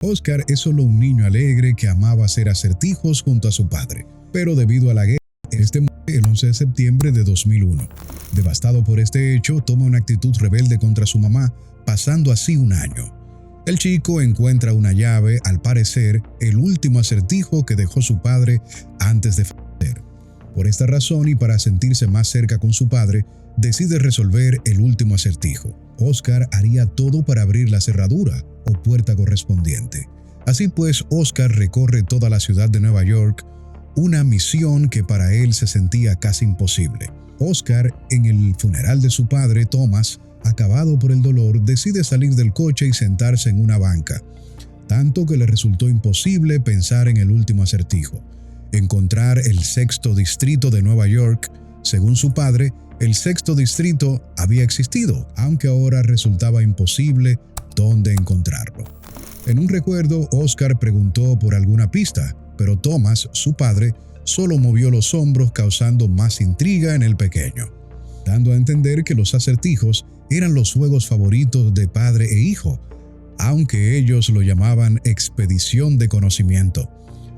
Oscar es solo un niño alegre que amaba hacer acertijos junto a su padre, pero debido a la guerra, este muere el 11 de septiembre de 2001. Devastado por este hecho, toma una actitud rebelde contra su mamá, pasando así un año. El chico encuentra una llave, al parecer, el último acertijo que dejó su padre antes de fallecer. Por esta razón y para sentirse más cerca con su padre, decide resolver el último acertijo. Oscar haría todo para abrir la cerradura o puerta correspondiente. Así pues, Oscar recorre toda la ciudad de Nueva York, una misión que para él se sentía casi imposible. Oscar, en el funeral de su padre, Thomas, acabado por el dolor, decide salir del coche y sentarse en una banca, tanto que le resultó imposible pensar en el último acertijo: encontrar el sexto distrito de Nueva York. Según su padre, el sexto distrito había existido, aunque ahora resultaba imposible dónde encontrarlo. En un recuerdo, Oscar preguntó por alguna pista, pero Thomas, su padre, solo movió los hombros, causando más intriga en el pequeño, dando a entender que los acertijos eran los juegos favoritos de padre e hijo, aunque ellos lo llamaban expedición de conocimiento.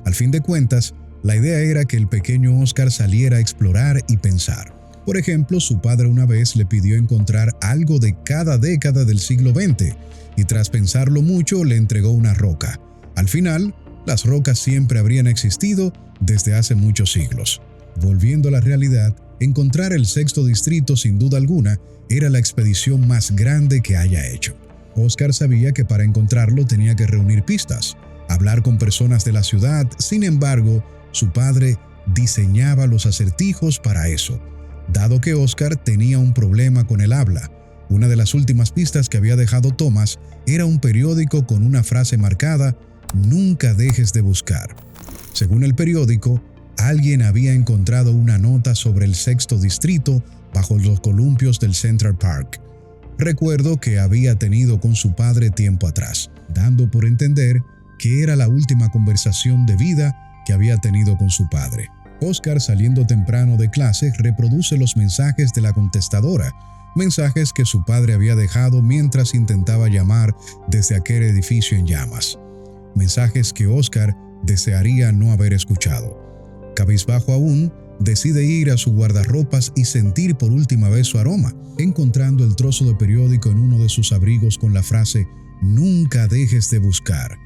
Al fin de cuentas, la idea era que el pequeño Oscar saliera a explorar y pensar. Por ejemplo, su padre una vez le pidió encontrar algo de cada década del siglo XX, y tras pensarlo mucho le entregó una roca. Al final, las rocas siempre habrían existido desde hace muchos siglos. Volviendo a la realidad, encontrar el sexto distrito sin duda alguna era la expedición más grande que haya hecho. Oscar sabía que para encontrarlo tenía que reunir pistas, hablar con personas de la ciudad. Sin embargo, su padre diseñaba los acertijos para eso, dado que Oscar tenía un problema con el habla. Una de las últimas pistas que había dejado Thomas era un periódico con una frase marcada: "Nunca dejes de buscar". Según el periódico, alguien había encontrado una nota sobre el sexto distrito bajo los columpios del Central Park, recuerdo que había tenido con su padre tiempo atrás, dando por entender que era la última conversación de vida que había tenido con su padre. Oscar, saliendo temprano de clase, reproduce los mensajes de la contestadora, mensajes que su padre había dejado mientras intentaba llamar desde aquel edificio en llamas, mensajes que Oscar desearía no haber escuchado. Cabizbajo aún, decide ir a su guardarropas y sentir por última vez su aroma, encontrando el trozo de periódico en uno de sus abrigos con la frase "Nunca dejes de buscar".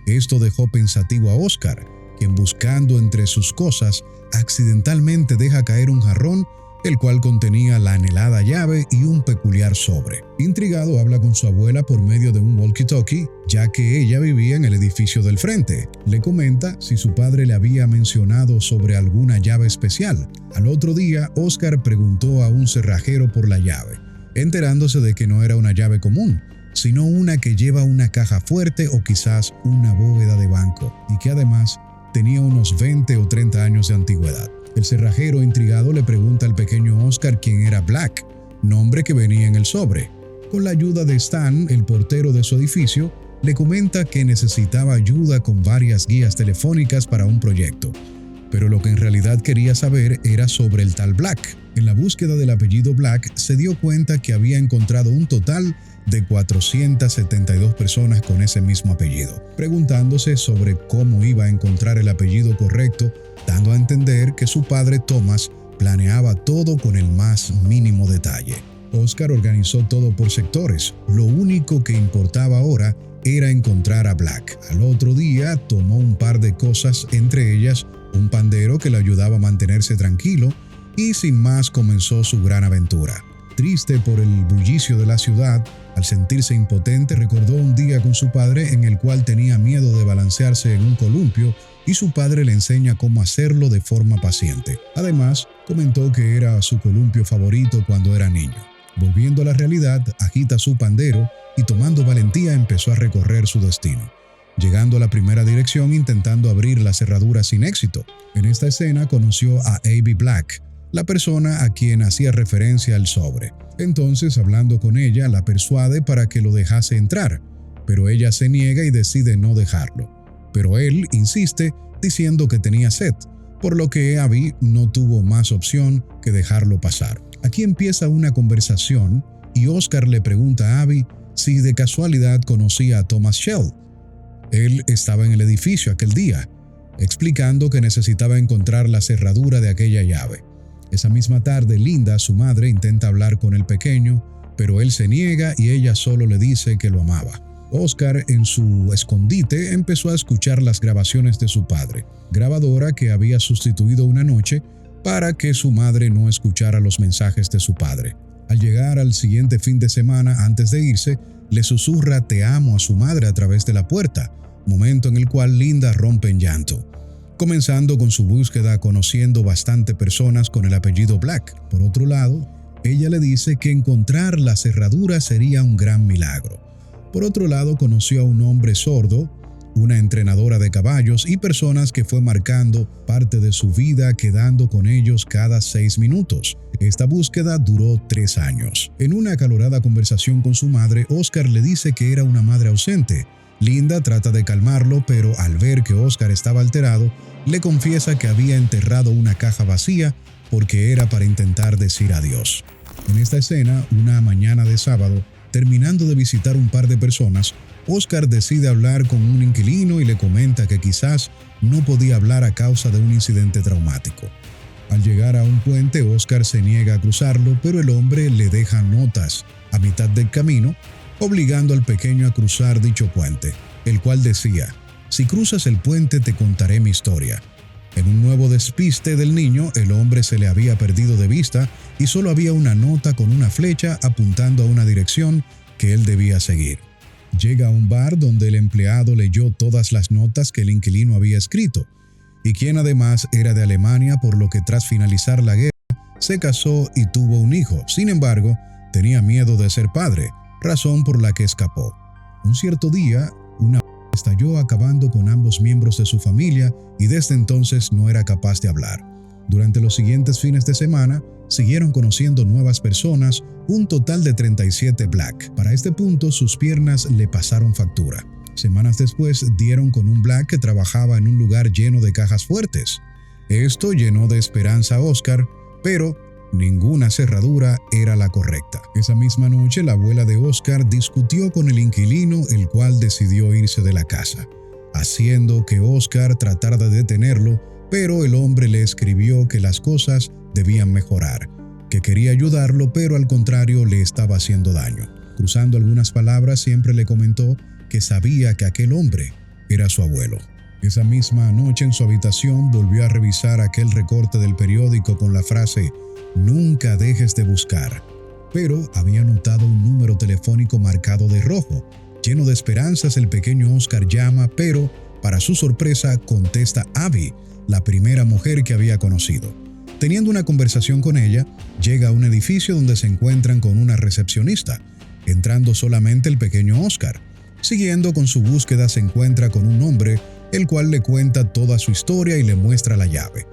Esto dejó pensativo a Oscar, quien, buscando entre sus cosas, accidentalmente deja caer un jarrón, el cual contenía la anhelada llave y un peculiar sobre. Intrigado, habla con su abuela por medio de un walkie-talkie, ya que ella vivía en el edificio del frente. Le comenta si su padre le había mencionado sobre alguna llave especial. Al otro día, Oscar preguntó a un cerrajero por la llave, enterándose de que no era una llave común, sino una que lleva una caja fuerte o quizás una bóveda de banco, y que además tenía unos 20 o 30 años de antigüedad. El cerrajero, intrigado, le pregunta al pequeño Oscar quién era Black, nombre que venía en el sobre. Con la ayuda de Stan, el portero de su edificio, le comenta que necesitaba ayuda con varias guías telefónicas para un proyecto, pero lo que en realidad quería saber era sobre el tal Black. En la búsqueda del apellido Black, se dio cuenta que había encontrado un total de 472 personas con ese mismo apellido, preguntándose sobre cómo iba a encontrar el apellido correcto, dando a entender que su padre Thomas planeaba todo con el más mínimo detalle. Oscar organizó todo por sectores. Lo único que importaba ahora era encontrar a Black. Al otro día tomó un par de cosas, entre ellas un pandero que le ayudaba a mantenerse tranquilo, y sin más comenzó su gran aventura. Triste por el bullicio de la ciudad, al sentirse impotente, recordó un día con su padre en el cual tenía miedo de balancearse en un columpio, y su padre le enseña cómo hacerlo de forma paciente. Además, comentó que era su columpio favorito cuando era niño. Volviendo a la realidad, agita su pandero y, tomando valentía, empezó a recorrer su destino, llegando a la primera dirección intentando abrir la cerradura sin éxito. En esta escena conoció a Abby Black, la persona a quien hacía referencia al sobre. Entonces, hablando con ella, la persuade para que lo dejase entrar, pero ella se niega y decide no dejarlo. Pero él insiste, diciendo que tenía sed, por lo que Abby no tuvo más opción que dejarlo pasar. Aquí empieza una conversación y Oscar le pregunta a Abby si de casualidad conocía a Thomas Shell. Él estaba en el edificio aquel día, explicando que necesitaba encontrar la cerradura de aquella llave. Esa misma tarde, Linda, su madre, intenta hablar con el pequeño, pero él se niega y ella solo le dice que lo amaba. Oscar, en su escondite, empezó a escuchar las grabaciones de su padre, grabadora que había sustituido una noche para que su madre no escuchara los mensajes de su padre. Al llegar al siguiente fin de semana, antes de irse, le susurra "te amo" a su madre a través de la puerta, momento en el cual Linda rompe en llanto, comenzando con su búsqueda conociendo bastante personas con el apellido Black. Por otro lado, ella le dice que encontrar la cerradura sería un gran milagro. Por otro lado, conoció a un hombre sordo, una entrenadora de caballos y personas que fue marcando parte de su vida quedando con ellos cada 6 minutos. Esta búsqueda duró 3 años. En una acalorada conversación con su madre, Oscar le dice que era una madre ausente. Linda trata de calmarlo, pero al ver que Oscar estaba alterado, le confiesa que había enterrado una caja vacía porque era para intentar decir adiós. En esta escena, una mañana de sábado, terminando de visitar un par de personas, Oscar decide hablar con un inquilino y le comenta que quizás no podía hablar a causa de un incidente traumático. Al llegar a un puente, Oscar se niega a cruzarlo, pero el hombre le deja notas a mitad del camino, obligando al pequeño a cruzar dicho puente, el cual decía: "Si cruzas el puente te contaré mi historia". En un nuevo despiste del niño, el hombre se le había perdido de vista y solo había una nota con una flecha apuntando a una dirección que él debía seguir. Llega a un bar donde el empleado leyó todas las notas que el inquilino había escrito, y quien además era de Alemania, por lo que tras finalizar la guerra se casó y tuvo un hijo. Sin embargo, tenía miedo de ser padre, razón por la que escapó. Un cierto día, una estalló acabando con ambos miembros de su familia y desde entonces no era capaz de hablar. Durante los siguientes fines de semana, siguieron conociendo nuevas personas, un total de 37 Black. Para este punto, sus piernas le pasaron factura. Semanas después, dieron con un Black que trabajaba en un lugar lleno de cajas fuertes. Esto llenó de esperanza a Oscar, pero ninguna cerradura era la correcta. Esa misma noche, la abuela de Oscar discutió con el inquilino, el cual decidió irse de la casa, haciendo que Oscar tratara de detenerlo, pero el hombre le escribió que las cosas debían mejorar, que quería ayudarlo, pero al contrario le estaba haciendo daño. Cruzando algunas palabras, siempre le comentó que sabía que aquel hombre era su abuelo. Esa misma noche en su habitación volvió a revisar aquel recorte del periódico con la frase "nunca dejes de buscar", pero había notado un número telefónico marcado de rojo. Lleno de esperanzas, el pequeño Oscar llama, pero para su sorpresa contesta Abby, la primera mujer que había conocido. Teniendo una conversación con ella, llega a un edificio donde se encuentran con una recepcionista, entrando solamente el pequeño Oscar. Siguiendo con su búsqueda, se encuentra con un hombre, el cual le cuenta toda su historia y le muestra la llave.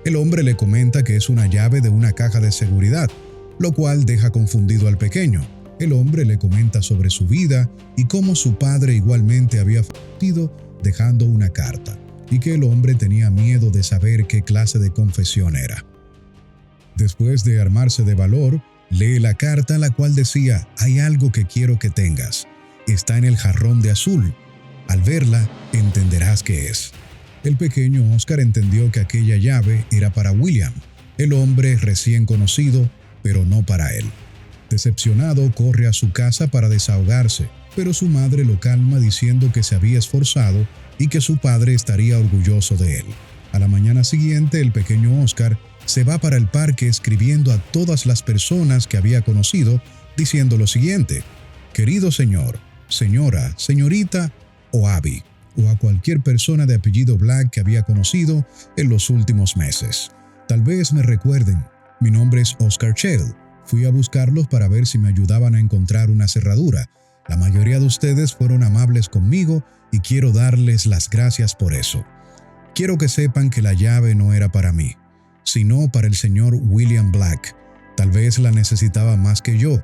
El hombre le comenta que es una llave de una caja de seguridad, lo cual deja confundido al pequeño. El hombre le comenta sobre su vida y cómo su padre igualmente había fallecido dejando una carta, y que el hombre tenía miedo de saber qué clase de confesión era. Después de armarse de valor, lee la carta, la cual decía: "Hay algo que quiero que tengas. Está en el jarrón de azul. Al verla, entenderás qué es". El pequeño Oscar entendió que aquella llave era para William, el hombre recién conocido, pero no para él. Decepcionado, corre a su casa para desahogarse, pero su madre lo calma diciendo que se había esforzado y que su padre estaría orgulloso de él. A la mañana siguiente, el pequeño Oscar se va para el parque escribiendo a todas las personas que había conocido, diciendo lo siguiente: "Querido señor, señora, señorita o Abby", o a cualquier persona de apellido Black que había conocido en los últimos meses. "Tal vez me recuerden. Mi nombre es Oscar Shell. Fui a buscarlos para ver si me ayudaban a encontrar una cerradura. La mayoría de ustedes fueron amables conmigo y quiero darles las gracias por eso. Quiero que sepan que la llave no era para mí, sino para el señor William Black. Tal vez la necesitaba más que yo.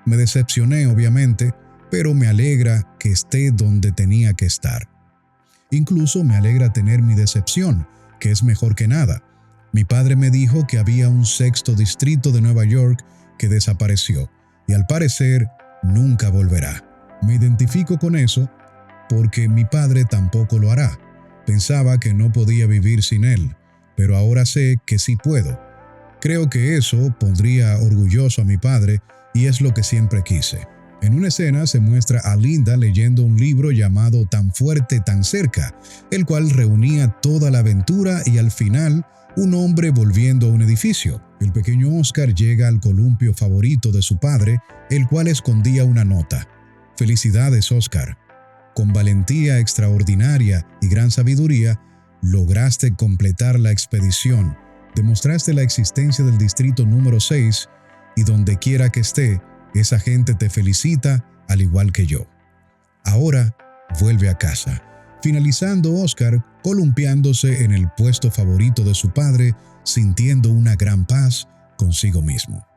Me decepcioné, obviamente, pero me alegra que esté donde tenía que estar. Incluso me alegra tener mi decepción, que es mejor que nada. Mi padre me dijo que había un 6º distrito de Nueva York que desapareció y al parecer nunca volverá. Me identifico con eso porque mi padre tampoco lo hará. Pensaba que no podía vivir sin él, pero ahora sé que sí puedo. Creo que eso pondría orgulloso a mi padre y es lo que siempre quise. En una escena se muestra a Linda leyendo un libro llamado Tan fuerte, tan cerca, el cual reunía toda la aventura y al final un hombre volviendo a un edificio. El pequeño Oscar llega al columpio favorito de su padre, el cual escondía una nota. Felicidades, Oscar. Con valentía extraordinaria y gran sabiduría, lograste completar la expedición, demostraste la existencia del distrito número 6 y donde quiera que esté, esa gente te felicita al igual que yo. Ahora vuelve a casa, finalizando Oscar columpiándose en el puesto favorito de su padre, sintiendo una gran paz consigo mismo.